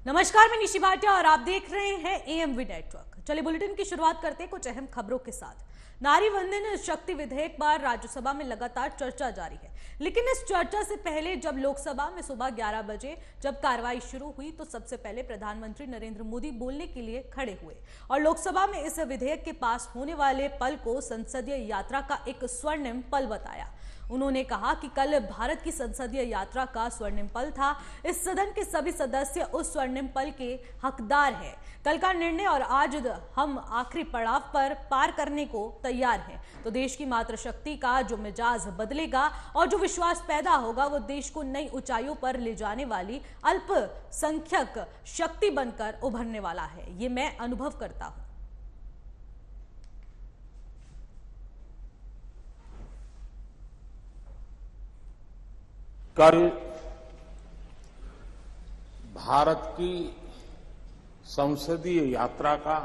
नमस्कार, मैं निशी भाटिया और आप देख रहे हैं एएमवी नेटवर्क। चलिए बुलेटिन की शुरुआत करते हैं कुछ अहम खबरों के साथ। नारी वंदन शक्ति विधेयक पर राज्यसभा में लगातार चर्चा जारी है, लेकिन इस चर्चा से पहले जब लोकसभा में सुबह 11 बजे जब कार्रवाई शुरू हुई तो सबसे पहले प्रधानमंत्री नरेंद्र मोदी बोलने के लिए खड़े हुए और लोकसभा में इस विधेयक के पास होने वाले पल को संसदीय यात्रा का एक स्वर्णिम पल बताया। उन्होंने कहा कि कल भारत की संसदीय यात्रा का स्वर्णिम पल था। इस सदन के सभी सदस्य उस स्वर्णिम पल के हकदार हैं। कल का निर्णय और आज हम आखिरी पड़ाव पर पार करने को तैयार हैं। तो देश की मातृशक्ति का जो मिजाज बदलेगा और जो विश्वास पैदा होगा वो देश को नई ऊंचाइयों पर ले जाने वाली अल्पसंख्यक शक्ति बनकर उभरने वाला है। ये मैं अनुभव करता हूं। कल भारत की संसदीय यात्रा का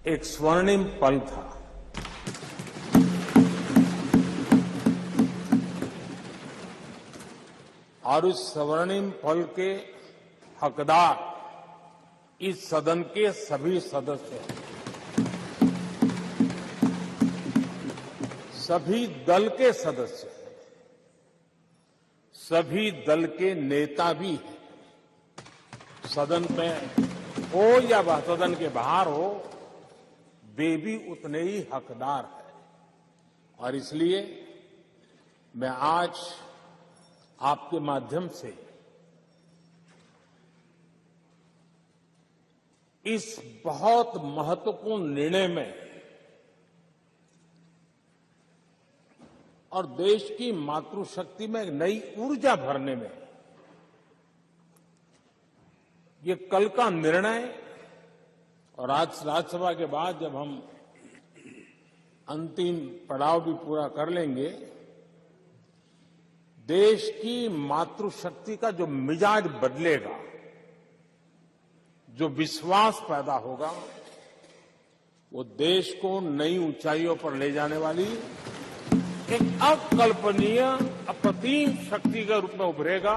एक स्वर्णिम पल था। और उस स्वर्णिम पल के हकदार इस सदन के सभी सदस्य हैं। सभी दल के सदस्य हैं। सभी दल के नेता भी हैं। सदन में हो या वह सदन के बाहर हो, वे भी उतने ही हकदार हैं। और इसलिए मैं आज आपके माध्यम से इस बहुत महत्वपूर्ण निर्णय में और देश की मातृशक्ति में एक नई ऊर्जा भरने में ये कल का निर्णय और आज राज्यसभा के बाद जब हम अंतिम पड़ाव भी पूरा कर लेंगे, देश की मातृशक्ति का जो मिजाज बदलेगा, जो विश्वास पैदा होगा, वो देश को नई ऊंचाइयों पर ले जाने वाली एक अकल्पनीय अप्रतिम शक्ति के रूप में उभरेगा।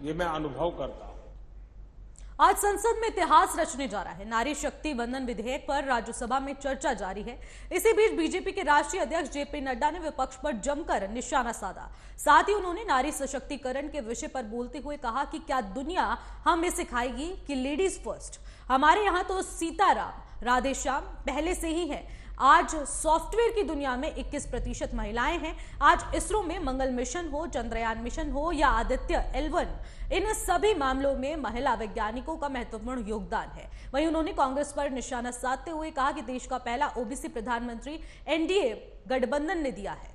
ये मैं अनुभव करता हूं। आज संसद में इतिहास रचने जा रहा है। नारी शक्ति वंदन विधेयक पर राज्यसभा में चर्चा जारी है। इसी बीच बीजेपी के राष्ट्रीय अध्यक्ष जेपी नड्डा ने विपक्ष पर जमकर निशाना साधा। साथ ही उन्होंने नारी सशक्तिकरण के विषय पर बोलते हुए कहा कि क्या दुनिया हमें सिखाएगी कि लेडीज फर्स्ट। हमारे यहाँ तो सीताराम राधे श्याम पहले से ही है। आज सॉफ्टवेयर की दुनिया में 21% महिलाएं हैं। आज इसरो में मंगल मिशन हो, चंद्रयान मिशन हो या आदित्य L1, इन सभी मामलों में महिला वैज्ञानिकों का महत्वपूर्ण योगदान है। वहीं उन्होंने कांग्रेस पर निशाना साधते हुए कहा कि देश का पहला ओबीसी प्रधानमंत्री एनडीए गठबंधन ने दिया है।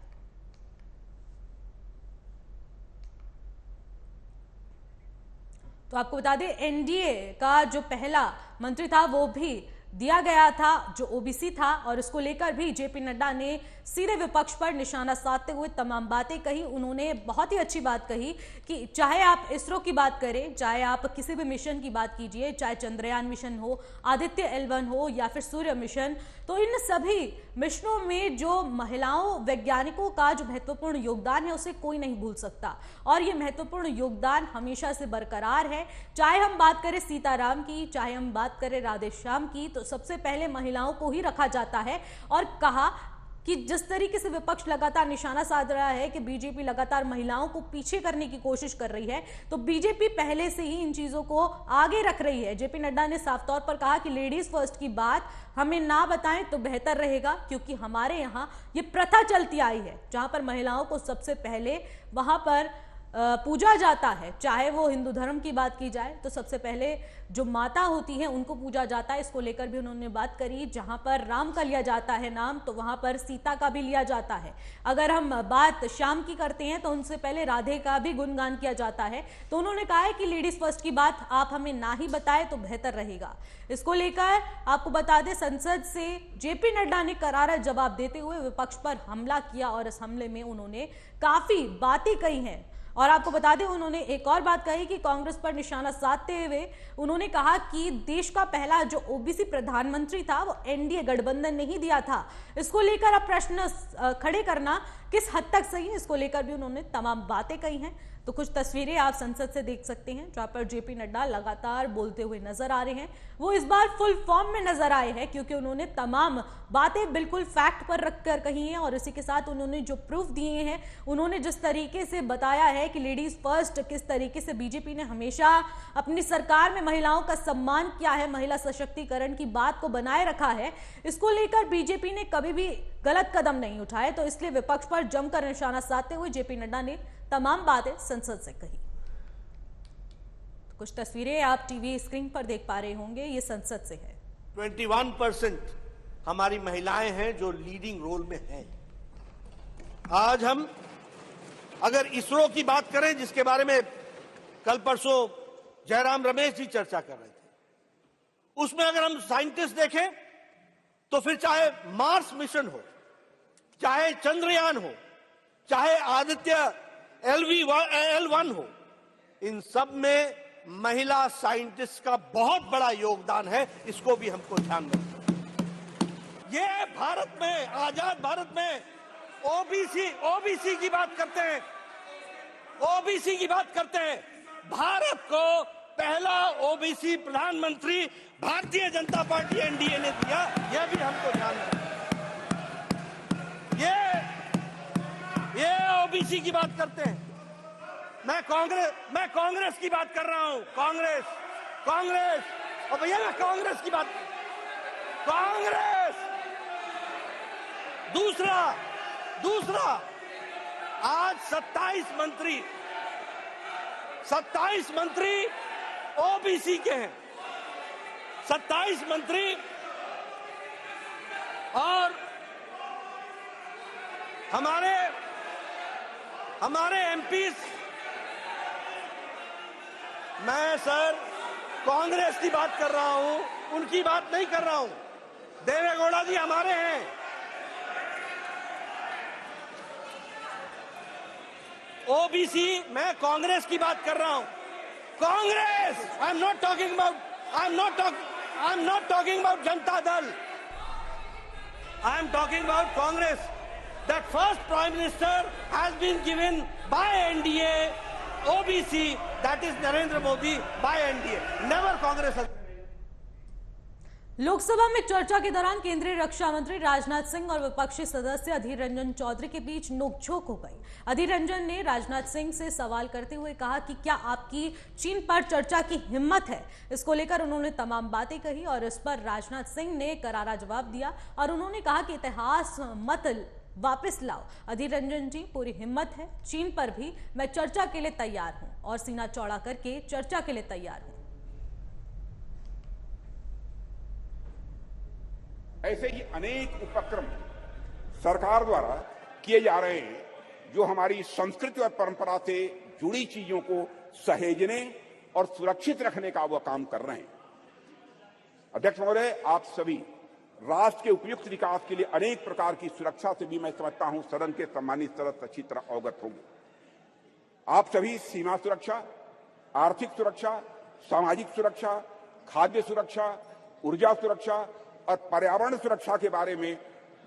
तो आपको बता दें, एनडीए का जो पहला मंत्री था वो भी दिया गया था जो ओबीसी था, और इसको लेकर भी जेपी नड्डा ने सीधे विपक्ष पर निशाना साधते हुए तमाम बातें कही। उन्होंने बहुत ही अच्छी बात कही कि चाहे आप इसरो की बात करें, चाहे आप किसी भी मिशन की बात कीजिए, चाहे चंद्रयान मिशन हो, आदित्य L1 हो या फिर सूर्य मिशन, तो इन सभी मिशनों में जो महिलाओं वैज्ञानिकों का जो महत्वपूर्ण योगदान है उसे कोई नहीं भूल सकता। और ये महत्वपूर्ण योगदान हमेशा से बरकरार है। चाहे हम बात करें सीताराम की, चाहे हम बात करें राधे श्याम की, तो सबसे पहले महिलाओं को ही रखा जाता है। और कहा कि जिस तरीके से विपक्ष लगातार निशाना साध रहा है कि बीजेपी लगातार महिलाओं को पीछे करने की कोशिश कर रही है, तो बीजेपी पहले से ही इन चीजों को आगे रख रही है। जेपी नड्डा ने साफ तौर पर कहा कि लेडीज फर्स्ट की बात हमें ना बताएं तो बेहतर रहेगा, क्योंकि हमारे यहाँ ये प्रथा चलती आई है जहां पर महिलाओं को सबसे पहले वहां पर पूजा जाता है। चाहे वो हिंदू धर्म की बात की जाए तो सबसे पहले जो माता होती है उनको पूजा जाता है। इसको लेकर भी उन्होंने बात करी। जहां पर राम का लिया जाता है नाम, तो वहां पर सीता का भी लिया जाता है। अगर हम बात श्याम की करते हैं तो उनसे पहले राधे का भी गुणगान किया जाता है। तो उन्होंने कहा है कि लेडीज फर्स्ट की बात आप हमें ना ही बताएं तो बेहतर रहेगा। इसको लेकर आपको बता दें, संसद से जेपी नड्डा ने करारा जवाब देते हुए विपक्ष पर हमला किया और इस हमले में उन्होंने काफी बातें कही हैं। और आपको बता दें, उन्होंने एक और बात कही कि कांग्रेस पर निशाना साधते हुए उन्होंने कहा कि देश का पहला जो ओबीसी प्रधानमंत्री था वो एनडीए गठबंधन ने ही दिया था। इसको लेकर अब प्रश्न खड़े करना किस हद तक सही है, इसको लेकर भी उन्होंने तमाम बातें कही हैं। तो कुछ तस्वीरें आप संसद से देख सकते हैं जहां पर जेपी नड्डा लगातार बोलते हुए नजर आ रहे हैं। वो इस बार फुल फॉर्म में नजर आए हैं क्योंकि उन्होंने तमाम बातें बिल्कुल फैक्ट पर रखकर कही हैं और इसी के साथ उन्होंने जो प्रूफ दिए हैं, उन्होंने जिस तरीके से बताया है कि लेडीज फर्स्ट, किस तरीके से बीजेपी ने हमेशा अपनी सरकार में महिलाओं का सम्मान किया है, महिला सशक्तिकरण की बात को बनाए रखा है, इसको लेकर बीजेपी ने कभी भी गलत कदम नहीं उठाए। तो इसलिए विपक्ष पर जमकर निशाना साधते हुए जेपी नड्डा ने तमाम बातें संसद से कही। कुछ तस्वीरें आप टीवी स्क्रीन पर देख पा रहे होंगे, ये संसद से है। 21% हमारी महिलाएं हैं जो लीडिंग रोल में हैं। आज हम अगर इसरो की बात करें, जिसके बारे में कल परसों जयराम रमेश जी चर्चा कर रहे थे, उसमें अगर हम साइंटिस्ट देखें तो फिर चाहे मार्स मिशन हो, चाहे चंद्रयान हो, चाहे आदित्य L1 हो, इन सब में महिला साइंटिस्ट का बहुत बड़ा योगदान है। इसको भी हमको ध्यान रखना। ये भारत में, आजाद भारत में ओबीसी की बात करते हैं, ओबीसी की बात करते हैं। भारत को पहला ओबीसी प्रधानमंत्री भारतीय जनता पार्टी एनडीए ने दिया, यह भी हमको ध्यान रखना। ये ओबीसी की बात करते हैं। मैं कांग्रेस की बात कर रहा हूं। कांग्रेस और भैया मैं कांग्रेस की बात, कांग्रेस दूसरा आज 27 मंत्री ओबीसी के हैं, 27 मंत्री, और हमारे एमपीज, मैं सर कांग्रेस की बात कर रहा हूं, उनकी बात नहीं कर रहा हूं। देवेगौड़ा जी हमारे हैं। ओबीसी, मैं कांग्रेस की बात कर रहा हूं। Congress, I am not talking about Janata Dal, I am talking about Congress. That first Prime Minister has been given by NDA OBC, that is Narendra Modi by NDA, never Congress has. Lok Sabha में चर्चा के दौरान केंद्रीय रक्षा मंत्री राजनाथ सिंह और विपक्षी सदस्य अधीर रंजन चौधरी के बीच नोकझोंक हो गई। अधीर रंजन ने राजनाथ सिंह से सवाल करते हुए कहा कि क्या आपकी चीन पर चर्चा की हिम्मत है। इसको लेकर उन्होंने तमाम बातें कही और इस पर राजनाथ सिंह ने करारा जवाब दिया और उन्होंने कहा कि इतिहास मत वापस लाओ। अधीर रंजन जी, पूरी हिम्मत है, चीन पर भी मैं चर्चा के लिए तैयार हूं और सीना चौड़ा करके चर्चा के लिए तैयार हूं। ऐसे ही अनेक उपक्रम सरकार द्वारा किए जा रहे हैं जो हमारी संस्कृति और परंपरा से जुड़ी चीजों को सहेजने और सुरक्षित रखने का वो काम कर रहे हैं। अध्यक्ष महोदय, आप सभी राष्ट्र के उपयुक्त विकास के लिए अनेक प्रकार की सुरक्षा से भी मैं समझता हूं सदन के सम्मानित सदस्य अच्छी तरह अवगत होंगे। आप सभी सीमा सुरक्षा, आर्थिक सुरक्षा, सामाजिक सुरक्षा, खाद्य सुरक्षा, ऊर्जा सुरक्षा और पर्यावरण सुरक्षा के बारे में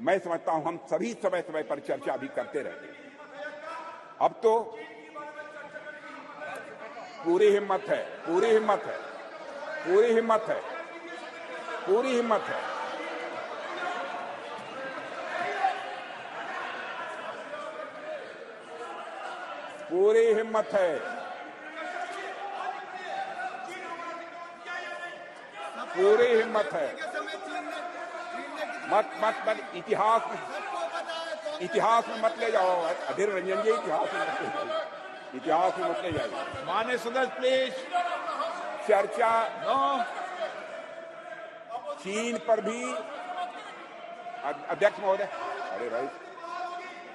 मैं समझता हूं हम सभी समय समय पर चर्चा भी करते रहते हैं। अब तो पूरी हिम्मत है, पूरी हिम्मत है, पूरी हिम्मत है, पूरी हिम्मत है। पूरी हिम्मत है, पूरी हिम्मत है। मत इतिहास में मत ले जाओ अधीर रंजन जी, इतिहास में मत ले जाइए। माननीय सदस्य प्लीज, चर्चा चीन पर भी। अध्यक्ष महोदय, अरे भाई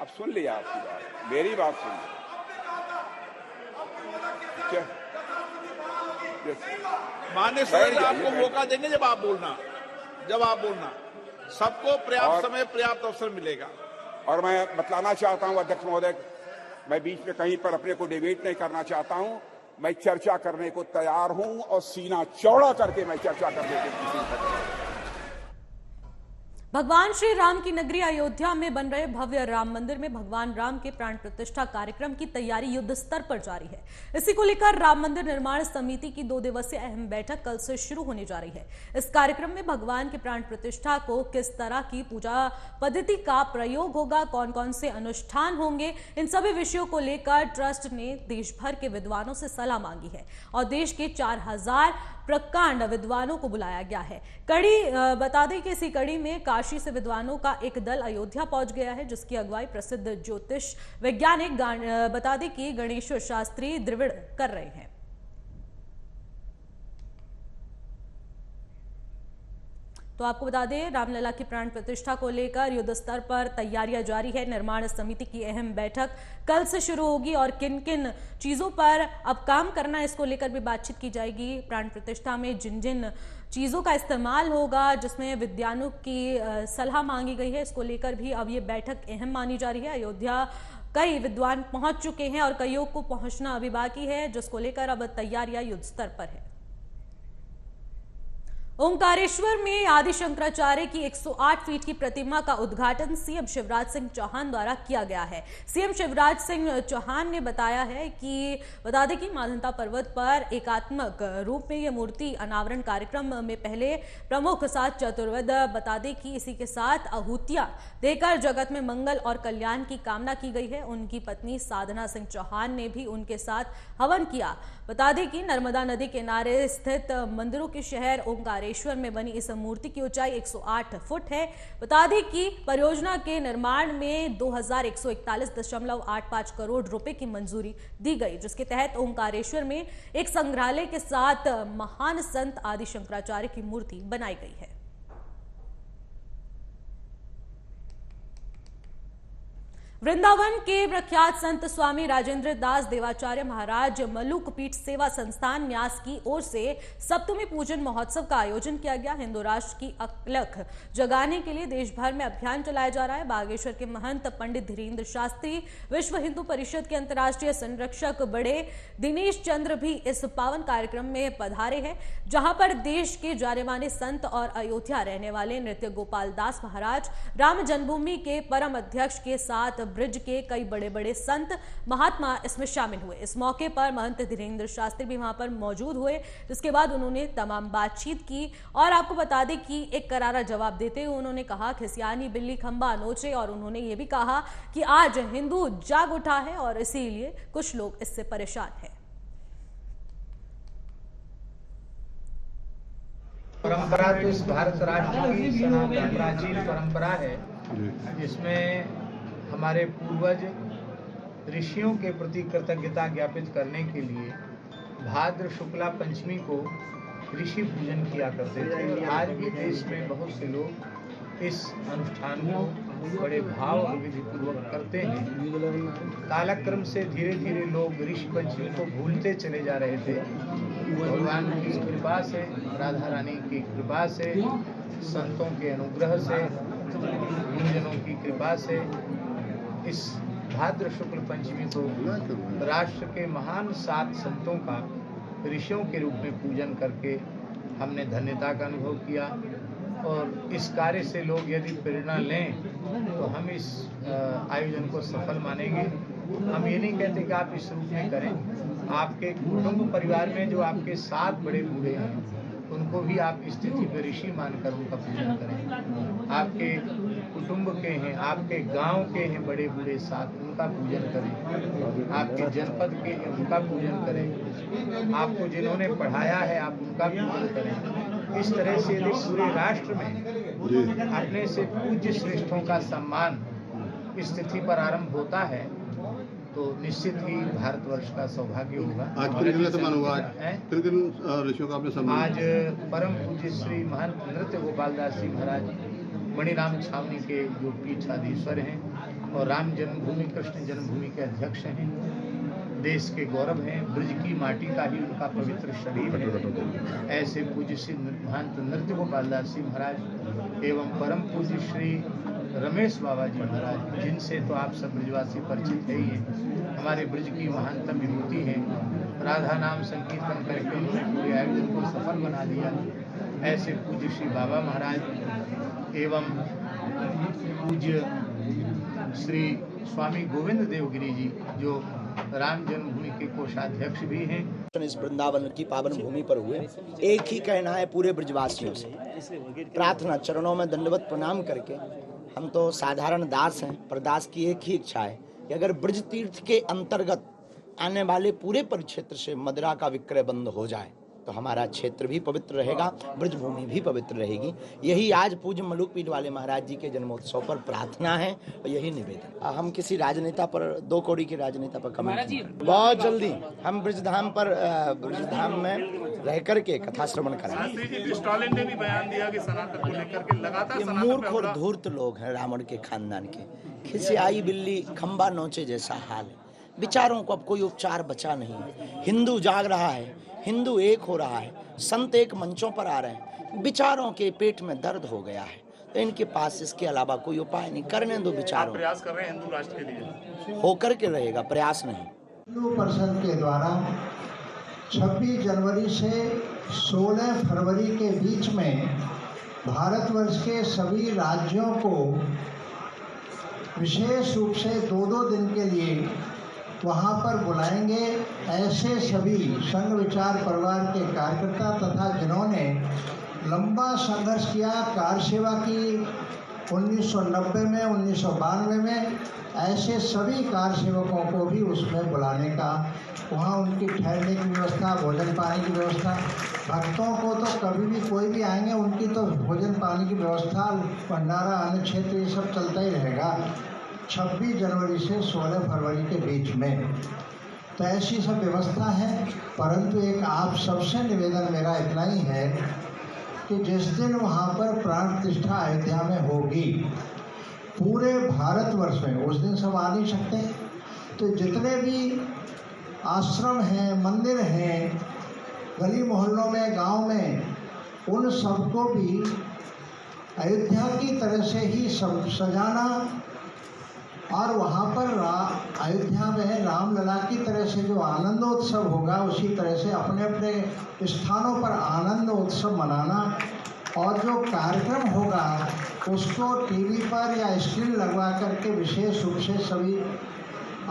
अब सुन लिया आपकी बात, मेरी बात सुन ली। माननीय सदस्य आपको मौका देंगे जब आप बोलना, सबको पर्याप्त समय, पर्याप्त अवसर मिलेगा। और मैं बतलाना चाहता हूं अध्यक्ष महोदय, मैं बीच में कहीं पर अपने को डिबेट नहीं करना चाहता हूं। मैं चर्चा करने को तैयार हूं और सीना चौड़ा करके मैं चर्चा करने के लिए। भगवान श्री राम की नगरी अयोध्या में बन रहे भव्य राम मंदिर में भगवान राम के प्राण प्रतिष्ठा कार्यक्रम की तैयारी युद्ध स्तर पर जारी है। इसी को लेकर राम मंदिर निर्माण समिति की 2 दिवसीय अहम बैठक कल से शुरू होने जा रही है। इस कार्यक्रम में भगवान के प्राण प्रतिष्ठा को किस तरह की पूजा पद्धति का प्रयोग होगा, कौन कौन से अनुष्ठान होंगे, इन सभी विषयों को लेकर ट्रस्ट ने देश भर के विद्वानों से सलाह मांगी है और देश के 4000 प्रकांड विद्वानों को बुलाया गया है। बता दें कि इसी कड़ी में काशी से विद्वानों का एक दल अयोध्या पहुंच गया है, जिसकी अगुवाई प्रसिद्ध ज्योतिष वैज्ञानिक बता दें कि गणेश्वर शास्त्री द्रविड़ कर रहे हैं। तो आपको बता दें, रामलला की प्राण प्रतिष्ठा को लेकर युद्ध स्तर पर तैयारियां जारी है। निर्माण समिति की अहम बैठक कल से शुरू होगी और किन किन चीजों पर अब काम करना है, इसको लेकर भी बातचीत की जाएगी। प्राण प्रतिष्ठा में जिन जिन चीजों का इस्तेमाल होगा, जिसमें विद्वानों की सलाह मांगी गई है, इसको लेकर भी अब ये बैठक अहम मानी जा रही है। अयोध्या कई विद्वान पहुंच चुके हैं और कईयों को पहुंचना अभी बाकी है, जिसको लेकर अब तैयारियां युद्ध स्तर पर है। ओंकारेश्वर में आदि शंकराचार्य की 108 फीट की प्रतिमा का उद्घाटन सीएम शिवराज सिंह चौहान द्वारा किया गया है। सीएम शिवराज सिंह चौहान ने बताया है कि बता दें कि माधंता पर्वत पर एकात्मक रूप में यह मूर्ति अनावरण कार्यक्रम में पहले प्रमुख सात चतुर्वेद बता दें कि इसी के साथ आहूतियां देकर जगत में मंगल और कल्याण की कामना की गई है। उनकी पत्नी साधना सिंह चौहान ने भी उनके साथ हवन किया। बता दें कि नर्मदा नदी किनारे स्थित मंदिरों के शहर ओंकारेश्वर में बनी इस मूर्ति की ऊंचाई 108 फुट है। बता दें कि परियोजना के निर्माण में 2141.85 करोड़ रुपए की मंजूरी दी गई, जिसके तहत ओंकारेश्वर में एक संग्रहालय के साथ महान संत आदि शंकराचार्य की मूर्ति बनाई गई है। वृंदावन के प्रख्यात संत स्वामी राजेंद्र दास देवाचार्य महाराज मलुक पीठ सेवा संस्थान न्यास की ओर से सप्तमी पूजन महोत्सव का आयोजन किया गया। हिंदू राष्ट्र की अलख जगाने के लिए देश भर में अभियान चलाया जा रहा है। बागेश्वर के महंत पंडित धीरेन्द्र शास्त्री, विश्व हिंदू परिषद के अंतर्राष्ट्रीय संरक्षक बड़े दिनेश चंद्र भी इस पावन कार्यक्रम में पधारे हैं, जहां पर देश के जाने माने संत और अयोध्या रहने वाले नृत्य गोपाल दास महाराज, राम जन्मभूमि के परम अध्यक्ष के साथ ब्रिज के कई बड़े बड़े संत महात्मा इसमें शामिल हुए। इस मौके पर महंत धीरेन्द्र शास्त्री भी वहां पर मौजूद हुए, जिसके बाद उन्होंने तमाम बातचीत की और आपको बता दें कि एक करारा जवाब देते हुए उन्होंने कहा, खिसियानी बिल्ली खंबा नोचे, और उन्होंने ये भी कहा कि आज हिंदू जाग उठा है और इसीलिए कुछ लोग इससे परेशान हैं। परंपरा तो इस भारत राष्ट्र की सनातन प्राचीन परंपरा है, जिसमें हमारे पूर्वज ऋषियों के प्रति कृतज्ञता ज्ञापित करने के लिए भाद्र शुक्ला पंचमी को ऋषि पूजन किया करते थे। आज भी देश में बहुत से लोग इस अनुष्ठान को बड़े भाव और विधि पूर्वक करते हैं। कालक्रम से धीरे धीरे लोग ऋषि पंचमी को भूलते चले जा रहे थे। भगवान की कृपा से, राधा रानी की कृपा से, संतों के अनुग्रह से, गुरुजनों की कृपा से इस भाद्र शुक्ल पंचमी को राष्ट्र के महान 7 संतों का ऋषियों के रूप में पूजन करके हमने धन्यता का अनुभव किया। और इस कार्य से लोग यदि प्रेरणा लें तो हम इस आयोजन को सफल मानेंगे। हम ये नहीं कहते कि आप इस रूप में करें। आपके कुटुंब परिवार में जो आपके 7 बड़े बूढ़े हैं, उनको भी आप स्थिति पर ऋषि मानकर उनका पूजन करें। आपके कुटुंब के हैं, आपके गांव के हैं बड़े बूढ़े 7, उनका पूजन करें। आपके जनपद के हैं, उनका पूजन करें। आपको जिन्होंने पढ़ाया है, आप उनका पूजन करें। इस तरह से यदि पूरे राष्ट्र में अपने से पूज्य श्रेष्ठों का सम्मान स्थिति पर आरंभ होता है तो निश्चित ही भारतवर्ष का सौभाग्य होगा। आज किन सम्मान हुआ? किन ऋषियों का आपने सम्मान? आज परम पूज्य श्री महंत नृत्य गोपाल दास जी महाराज मणिराम छावनी के जो पीठाधीश्वर हैं और राम जन्मभूमि कृष्ण जन्मभूमि के अध्यक्ष हैं, देश के गौरव हैं, ब्रज की माटी का ही उनका पवित्र शरीर है। ऐसे पूज्य श्री महंत नृत्य गोपाल दास जी महाराज एवं परम पूज्य श्री रमेश बाबा जी महाराज, जिनसे तो आप सब ब्रजवासी परिचित है ही हैं, हमारे ब्रज की महानतम विभूति हैं। राधा नाम संकीर्तन करके उन्होंने पूरे आयोजन को सफल बना दिया। ऐसे पूज्य श्री बाबा महाराज एवं पूज्य श्री स्वामी गोविंद देवगिरी जी जो राम जन्मभूमि के कोषाध्यक्ष भी हैं। इस वृंदावन की पावन भूमि पर हुए, एक ही कहना है पूरे ब्रजवासियों से, प्रार्थना चरणों में दंडवत प्रणाम करके, हम तो साधारण दास हैं, पर दास की एक ही इच्छा है कि अगर ब्रज तीर्थ के अंतर्गत आने वाले पूरे परिक्षेत्र से मदिरा का विक्रय बंद हो जाए तो हमारा क्षेत्र भी पवित्र रहेगा, ब्रजभूमि भी पवित्र रहेगी। यही आज पूज्य मलुकपीठ वाले महाराज जी के जन्मोत्सव पर प्रार्थना है और यही निवेदन। हम किसी राजनेता पर, 2 कौड़ी के राजनेता पर कमेंट, बहुत जल्दी हम ब्रजधाम पर, ब्रजधाम में रह करके कथा श्रवण करेंगे। स्टालिन ने भी बयान दिया कि सनातन को लेकर के लगातार मूर्ख और धूर्त लोग हैं रावण के खानदान के, खिसियाई बिल्ली खंबा नोचे जैसा हाल है। विचारों को अब कोई उपचार बचा नहीं। हिंदू जाग रहा है, हिंदू एक हो रहा है, संत एक मंचों पर आ रहे हैं। विचारों के पेट में दर्द हो गया है तो इनके पास इसके अलावा कोई उपाय नहीं। करने दो विचारों, प्रयास कर रहे हैं हिंदू राष्ट्र के लिए, होकर के रहेगा, प्रयास नहीं। हिंदू परिषद के द्वारा 26 जनवरी से 16 फरवरी के बीच में भारतवर्ष के सभी राज्यों को विशेष रूप से 2-2 दिन के लिए वहाँ पर बुलाएंगे। ऐसे सभी संघ विचार परिवार के कार्यकर्ता तथा जिन्होंने लंबा संघर्ष किया, कार सेवा की 1990 में, 1992 में, ऐसे सभी कार सेवकों को भी उसमें बुलाने का, वहाँ उनकी ठहरने की व्यवस्था, भोजन पानी की व्यवस्था, भक्तों को तो कभी भी कोई भी आएंगे उनकी तो भोजन पानी की व्यवस्था, भंडारा, अन्य क्षेत्र, ये सब चलता ही रहेगा 26 जनवरी से 16 फरवरी के बीच में। तो ऐसी सब व्यवस्था है, परंतु एक आप सबसे निवेदन मेरा इतना ही है कि जिस दिन वहाँ पर प्राण प्रतिष्ठा अयोध्या में होगी, पूरे भारतवर्ष में उस दिन सब आ नहीं सकते, तो जितने भी आश्रम हैं, मंदिर हैं, गली मोहल्लों में, गांव में, उन सबको भी अयोध्या की तरह से ही सब सजाना और वहाँ पर अयोध्या में रामलला की तरह से जो आनंदोत्सव होगा उसी तरह से अपने अपने स्थानों पर आनंदोत्सव मनाना, और जो कार्यक्रम होगा उसको टीवी पर या स्क्रीन लगवा करके विशेष रूप से सभी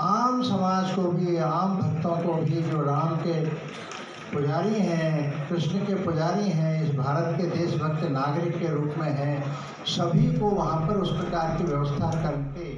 आम समाज को भी, आम भक्तों को भी, जो राम के पुजारी हैं, कृष्ण के पुजारी हैं, इस भारत के देशभक्त नागरिक के रूप में हैं, सभी को वहाँ पर उस प्रकार की व्यवस्था करके।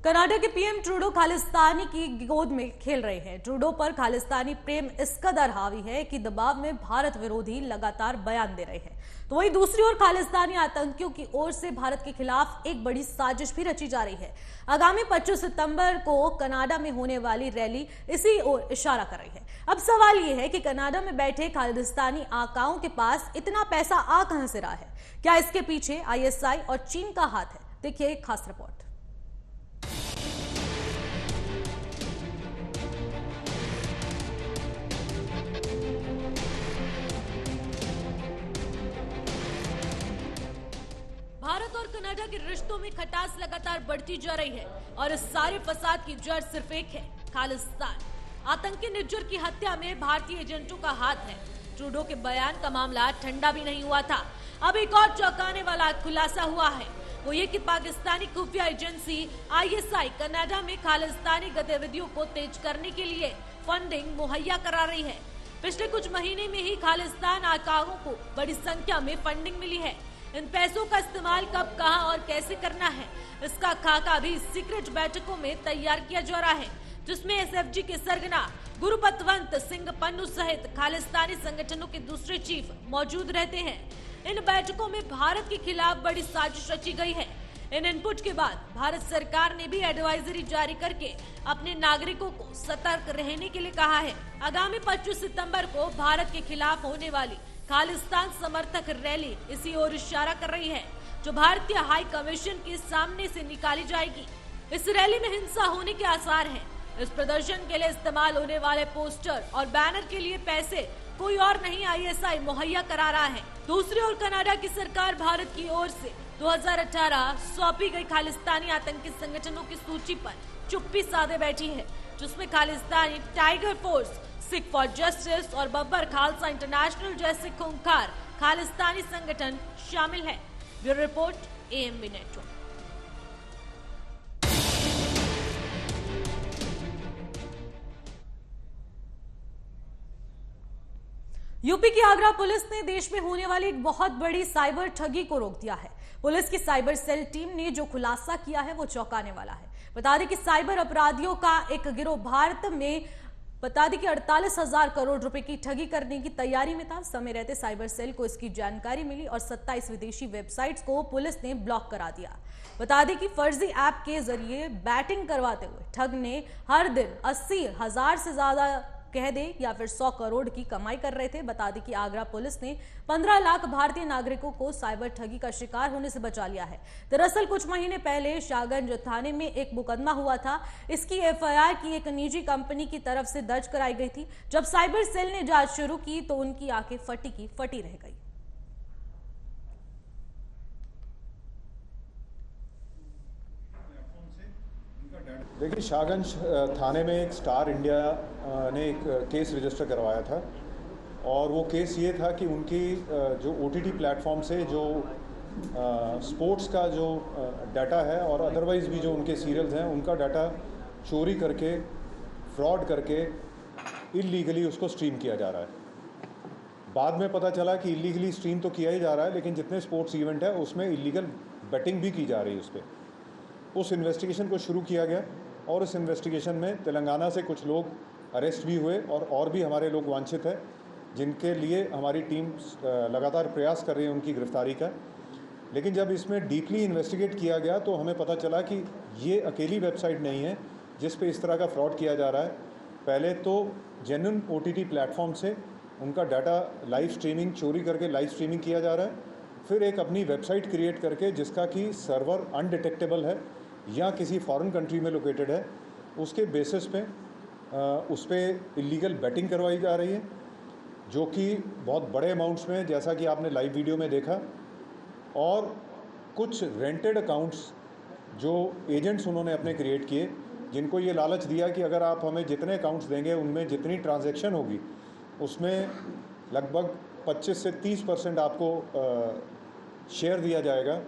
कनाडा के पीएम ट्रूडो खालिस्तानी की गोद में खेल रहे हैं। ट्रूडो पर खालिस्तानी प्रेम इस कदर हावी है कि दबाव में भारत विरोधी लगातार बयान दे रहे हैं। तो वहीं दूसरी ओर खालिस्तानी आतंकियों की ओर से भारत के खिलाफ एक बड़ी साजिश भी रची जा रही है। आगामी 25 सितंबर को कनाडा में होने वाली रैली इसी ओर इशारा कर रही है। अब सवाल यह है कि कनाडा में बैठे खालिस्तानी आकाओं के पास इतना पैसा आ कहां से रहा है? क्या इसके पीछे आईएसआई और चीन का हाथ है? देखिए खास रिपोर्ट। भारत और कनाडा के रिश्तों में खटास लगातार बढ़ती जा रही है और इस सारे फसाद की जड़ सिर्फ एक है, खालिस्तान। आतंकी निर्जर की हत्या में भारतीय एजेंटों का हाथ है। ट्रूडो के बयान का मामला ठंडा भी नहीं हुआ था। अब एक और चौंकाने वाला खुलासा हुआ है, वो ये कि पाकिस्तानी खुफिया एजेंसी आईएसआई कनाडा में खालिस्तानी गतिविधियों को तेज करने के लिए फंडिंग मुहैया करा रही है। पिछले कुछ महीने में ही खालिस्तान आकाओं को बड़ी संख्या में फंडिंग मिली है। इन पैसों का इस्तेमाल कब, कहां और कैसे करना है, इसका खाका भी सीक्रेट बैठकों में तैयार किया जा रहा है, जिसमें एसएफजी के सरगना गुरुपतवंत सिंह पन्नू सहित खालिस्तानी संगठनों के दूसरे चीफ मौजूद रहते हैं। इन बैठकों में भारत के खिलाफ बड़ी साजिश रची गई है। इन इनपुट के बाद भारत सरकार ने भी एडवाइजरी जारी करके अपने नागरिकों को सतर्क रहने के लिए कहा है। आगामी 25 सितंबर को भारत के खिलाफ होने वाली खालिस्तान समर्थक रैली इसी ओर इशारा कर रही है, जो भारतीय हाई कमीशन के सामने से निकाली जाएगी। इस रैली में हिंसा होने के आसार हैं। इस प्रदर्शन के लिए इस्तेमाल होने वाले पोस्टर और बैनर के लिए पैसे कोई और नहीं, आईएसआई मुहैया करा रहा है। दूसरी ओर कनाडा की सरकार भारत की ओर से 2018 सौंपी गई खालिस्तानी आतंकी संगठनों की सूची पर चुप्पी साधे बैठी है, जिसमें Khalistani tiger force, Sikh for justice और बब्बर खालसा इंटरनेशनल जैसे खूंखार खालिस्तानी संगठन शामिल है। Bureau report, AMB network. UP की आगरा पुलिस ने देश में होने वाली एक बहुत बड़ी साइबर ठगी को रोक दिया है। पुलिस की साइबर सेल टीम ने जो खुलासा किया है वो चौंकाने वाला है। बता दें कि साइबर अपराधियों का एक गिरोह भारत में 48,000 करोड़ रुपए की ठगी करने की तैयारी में था। समय रहते साइबर सेल को इसकी जानकारी मिली और 27 विदेशी वेबसाइट्स को पुलिस ने ब्लॉक करा दिया। बता दें कि फर्जी ऐप के जरिए बैटिंग करवाते हुए ठग ने हर दिन 80,000 से ज्यादा कह दे या फिर 100 करोड़ की कमाई कर रहे थे। बता दें कि आगरा पुलिस ने 15 लाख भारतीय नागरिकों को साइबर ठगी का शिकार होने से बचा लिया है। दरअसल कुछ महीने पहले शाहगंज थाने में एक मुकदमा हुआ था। इसकी FIR की एक निजी कंपनी की तरफ से दर्ज कराई गई थी। जब साइबर सेल ने जांच शुरू की तो उनकी आंखें फटी की फटी रह गई। देखिए, शाहगंज थाने में एक स्टार इंडिया ने एक केस रजिस्टर करवाया था और वो केस ये था कि उनकी जो OTT प्लेटफॉर्म से जो स्पोर्ट्स का जो डाटा है और अदरवाइज़ भी जो उनके सीरियल्स हैं उनका डाटा चोरी करके फ्रॉड करके इल्लीगली उसको स्ट्रीम किया जा रहा है। बाद में पता चला कि इल्लीगली स्ट्रीम तो किया ही जा रहा है, लेकिन जितने स्पोर्ट्स इवेंट है उसमें इल्लीगल बेटिंग भी की जा रही है उस पर। उस इन्वेस्टिगेशन को शुरू किया गया और इस इन्वेस्टिगेशन में तेलंगाना से कुछ लोग अरेस्ट भी हुए और भी हमारे लोग वांछित हैं, जिनके लिए हमारी टीम लगातार प्रयास कर रही है उनकी गिरफ्तारी का। लेकिन जब इसमें डीपली इन्वेस्टिगेट किया गया तो हमें पता चला कि ये अकेली वेबसाइट नहीं है जिस पे इस तरह का फ्रॉड किया जा रहा है। पहले तो जेन्युइन OTT प्लेटफॉर्म से उनका डाटा लाइव स्ट्रीमिंग चोरी करके लाइव स्ट्रीमिंग किया जा रहा है, फिर एक अपनी वेबसाइट क्रिएट करके जिसका कि सर्वर अनडिटेक्टेबल है या किसी फॉरेन कंट्री में लोकेटेड है, उसके बेसिस पे उस पर इलीगल बैटिंग करवाई जा रही है, जो कि बहुत बड़े अमाउंट्स में, जैसा कि आपने लाइव वीडियो में देखा। और कुछ रेंटेड अकाउंट्स जो एजेंट्स उन्होंने अपने क्रिएट किए, जिनको ये लालच दिया कि अगर आप हमें जितने अकाउंट्स देंगे उनमें जितनी ट्रांजैक्शन होगी उसमें लगभग 25 से 30% आपको शेयर दिया जाएगा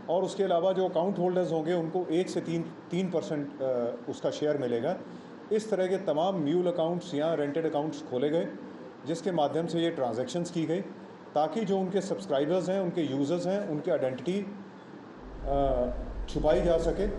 और उसके अलावा जो अकाउंट होल्डर्स होंगे उनको 1 से 3% उसका शेयर मिलेगा। इस तरह के तमाम म्यूल अकाउंट्स या रेंटेड अकाउंट्स खोले गए, जिसके माध्यम से ये ट्रांजैक्शंस की गई ताकि जो उनके सब्सक्राइबर्स हैं, उनके यूज़र्स हैं, उनकी आइडेंटिटी छुपाई जा सके।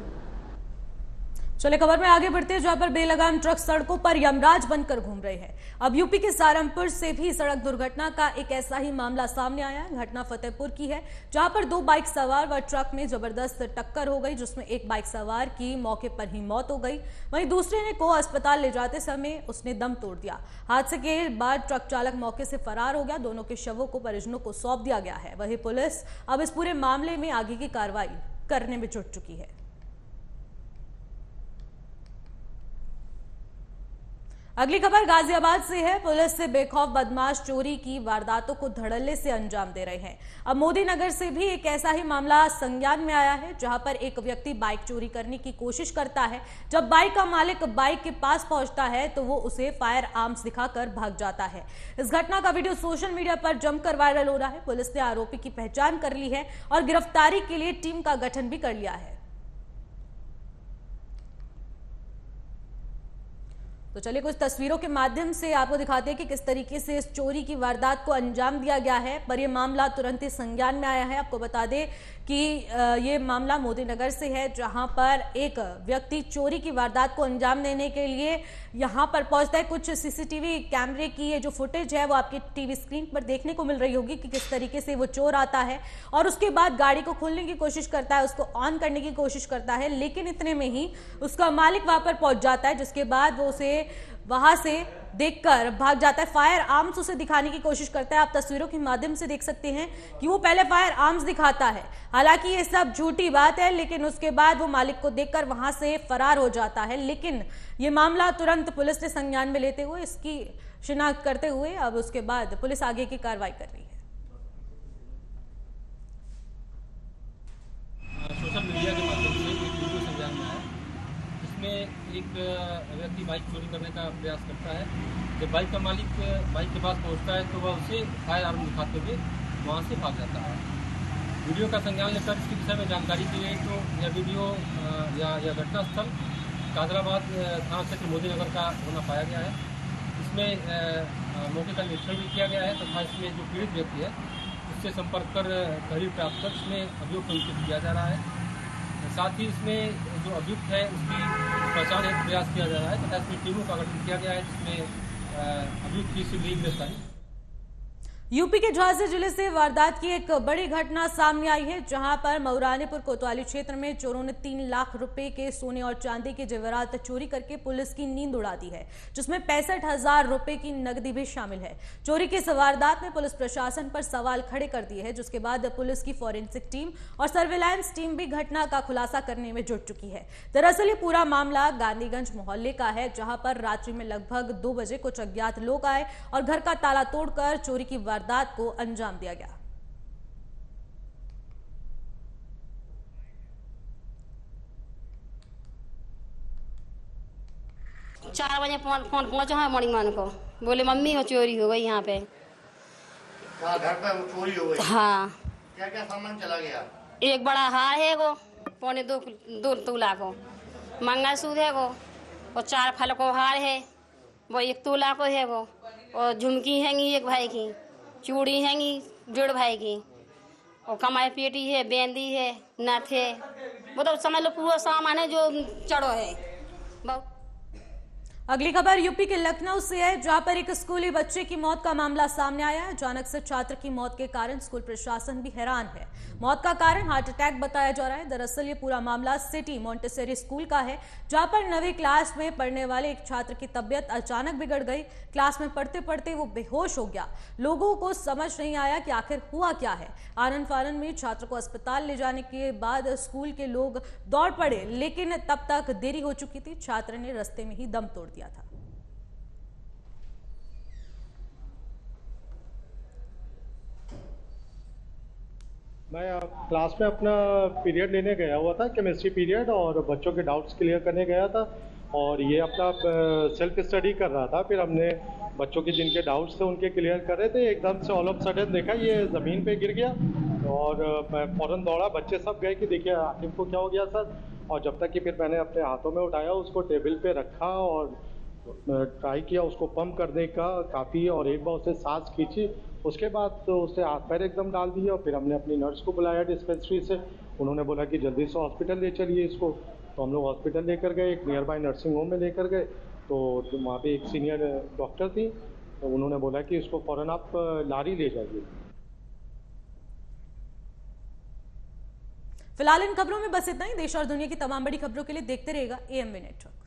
चले खबर में आगे बढ़ते हैं, जहां पर बेलगाम ट्रक सड़कों पर यमराज बनकर घूम रहे हैं। अब यूपी के सहारनपुर से भी सड़क दुर्घटना का एक ऐसा ही मामला सामने आया है। घटना फतेहपुर की है, जहां पर 2 बाइक सवार व ट्रक में जबरदस्त टक्कर हो गई, जिसमें एक बाइक सवार की मौके पर ही मौत हो गई, वहीं दूसरे को अस्पताल ले जाते समय उसने दम तोड़ दिया। हादसे के बाद ट्रक चालक मौके से फरार हो गया। दोनों के शवों को परिजनों को सौंप दिया गया है। वहीं पुलिस अब इस पूरे मामले में आगे की कार्रवाई करने में जुट चुकी है। अगली खबर गाजियाबाद से है। पुलिस से बेखौफ बदमाश चोरी की वारदातों को धड़ल्ले से अंजाम दे रहे हैं। अब मोदी नगर से भी एक ऐसा ही मामला संज्ञान में आया है, जहां पर एक व्यक्ति बाइक चोरी करने की कोशिश करता है। जब बाइक का मालिक बाइक के पास पहुंचता है तो वो उसे फायर आर्म्स दिखाकर भाग जाता है। इस घटना का वीडियो सोशल मीडिया पर जमकर वायरल हो रहा है। पुलिस ने आरोपी की पहचान कर ली है और गिरफ्तारी के लिए टीम का गठन भी कर लिया है। तो चलिए कुछ तस्वीरों के माध्यम से आपको दिखाते हैं कि किस तरीके से इस चोरी की वारदात को अंजाम दिया गया है। पर यह मामला तुरंत ही संज्ञान में आया है। आपको बता दें कि ये मामला मोदी नगर से है, जहां पर एक व्यक्ति चोरी की वारदात को अंजाम देने के लिए यहां पर पहुंचता है। कुछ सीसीटीवी कैमरे की ये जो फुटेज है वो आपकी टीवी स्क्रीन पर देखने को मिल रही होगी कि किस तरीके से वो चोर आता है और उसके बाद गाड़ी को खोलने की कोशिश करता है, उसको ऑन करने की कोशिश करता है, लेकिन इतने में ही उसका मालिक वहां पर पहुंच जाता है, जिसके बाद वो उसे वहां से देखकर भाग जाता है। फायर आर्म्स उसे दिखाने की कोशिश करता है। आप तस्वीरों के माध्यम से देख सकते हैं कि वो पहले फायर आर्म्स दिखाता है। हालांकि ये सब झूठी बात है, लेकिन उसके बाद वो मालिक को देखकर वहां से फरार हो जाता है। लेकिन ये मामला तुरंत पुलिस ने संज्ञान में लेते हुए इसकी शिनाख्त करते हुए अब उसके बाद पुलिस आगे की कार्रवाई कर रही है। सोशल मीडिया के माध्यम से एक वीडियो संज्ञान में आया, जिसमें एक व्यक्ति बाइक चोरी करने का प्रयास करता है। जब बाइक का मालिक बाइक के पास पहुंचता है तो वह उसे फायर आर्म दिखाते हुए वहां से भाग जाता है। वीडियो का संज्ञान लेकर इसके विषय में जानकारी दी गई तो यह वीडियो या घटना स्थल कादराबाद थाना क्षेत्र मोदी नगर का होना पाया गया है। इसमें मौके का निरीक्षण भी किया गया है तथा इसमें जो पीड़ित व्यक्ति है उससे संपर्क कर तहरीर प्राप्त कर इसमें अभियोग पंजीकृत किया जा रहा है। साथ ही इसमें जो अभियुक्त है उसकी पहचान हेतु प्रयास किया जा रहा है तथा इसमें टीमों का गठन किया गया है जिसमें अभियुक्त की शीघ्र गिरफ्तारी। यूपी के झांसी जिले से वारदात की एक बड़ी घटना सामने आई है, जहां पर मऊरानीपुर कोतवाली क्षेत्र में चोरों ने 3 लाख रुपए के सोने और चांदी के जेवरात चोरी करके पुलिस की नींद उड़ा दी है, जिसमें 65,000 रुपए की नकदी भी शामिल है। चोरी की इस वारदात ने पुलिस प्रशासन पर सवाल खड़े कर दिए हैं, जिसके बाद पुलिस की फॉरेंसिक टीम और सर्विलांस टीम भी घटना का खुलासा करने में जुट चुकी है। दरअसल ये पूरा मामला गांधीगंज मोहल्ले का है, जहां पर रात्रि में लगभग 2 बजे कुछ अज्ञात लोग आए और घर का ताला तोड़कर चोरी की वारदात को अंजाम दिया गया। 4 बजे फोन पहुंचा है मणिमान को, बोले मम्मी हो चोरी हो गई यहाँ पे। घर पे चोरी हो गई? हाँ। क्या क्या सामान चला गया? एक बड़ा हार है वो 2 तोला को, मंगलसूत्र है वो, और 4 फल को हार है वो 1 तोला को है वो, और झुमकी हैंगी 1 भाई की, चूड़ी हैंगी 1.5 भाई की, और कमाई पेटी है, बेंदी है, नथ है, वो तो समझ लो पूरा सामान है जो चढ़ो है। अगली खबर यूपी के लखनऊ से है, जहां पर एक स्कूली बच्चे की मौत का मामला सामने आया है। अचानक से छात्र की मौत के कारण स्कूल प्रशासन भी हैरान है। मौत का कारण हार्ट अटैक बताया जा रहा है। दरअसल ये पूरा मामला सिटी मोंटेसरी स्कूल का है, जहां पर 9वीं क्लास में पढ़ने वाले एक छात्र की तबियत अचानक बिगड़ गई। क्लास में पढ़ते पढ़ते वो बेहोश हो गया। लोगों को समझ नहीं आया कि आखिर हुआ क्या है। आनन फानन में छात्र को अस्पताल ले जाने के बाद स्कूल के लोग दौड़ पड़े, लेकिन तब तक देरी हो चुकी थी। छात्र ने रास्ते में ही दम तोड़ दिया था। मैं क्लास में अपना पीरियड लेने गया हुआ था, केमिस्ट्री पीरियड, और बच्चों के डाउट्स क्लियर करने गया था, और ये अपना सेल्फ स्टडी कर रहा था। फिर हमने बच्चों के जिनके डाउट्स थे उनके क्लियर कर रहे थे, एकदम से ऑल ऑफ सडन देखा ये ज़मीन पे गिर गया, और मैं फ़ौरन दौड़ा। बच्चे सब गए कि देखिए आकिब को क्या हो गया सर, और जब तक कि फिर मैंने अपने हाथों में उठाया, उसको टेबल पे रखा और ट्राई किया उसको पंप करने का काफ़ी, और एक बार उससे सांस खींची, उसके बाद तो उससे हाथ पैर एकदम डाल दिए, और फिर हमने अपनी नर्स को बुलाया डिस्पेंसरी से। उन्होंने बोला कि जल्दी से हॉस्पिटल ले चलिए इसको, तो हम लोग हॉस्पिटल लेकर गए, एक नियर बाय नर्सिंग होम में लेकर गए। तो वहाँ पे एक सीनियर डॉक्टर थी, तो उन्होंने बोला कि इसको फ़ौरन आप लारी ले जाइए। फिलहाल इन खबरों में बस इतना ही। देश और दुनिया की तमाम बड़ी खबरों के लिए देखते रहिएगा AMV नेटवर्क।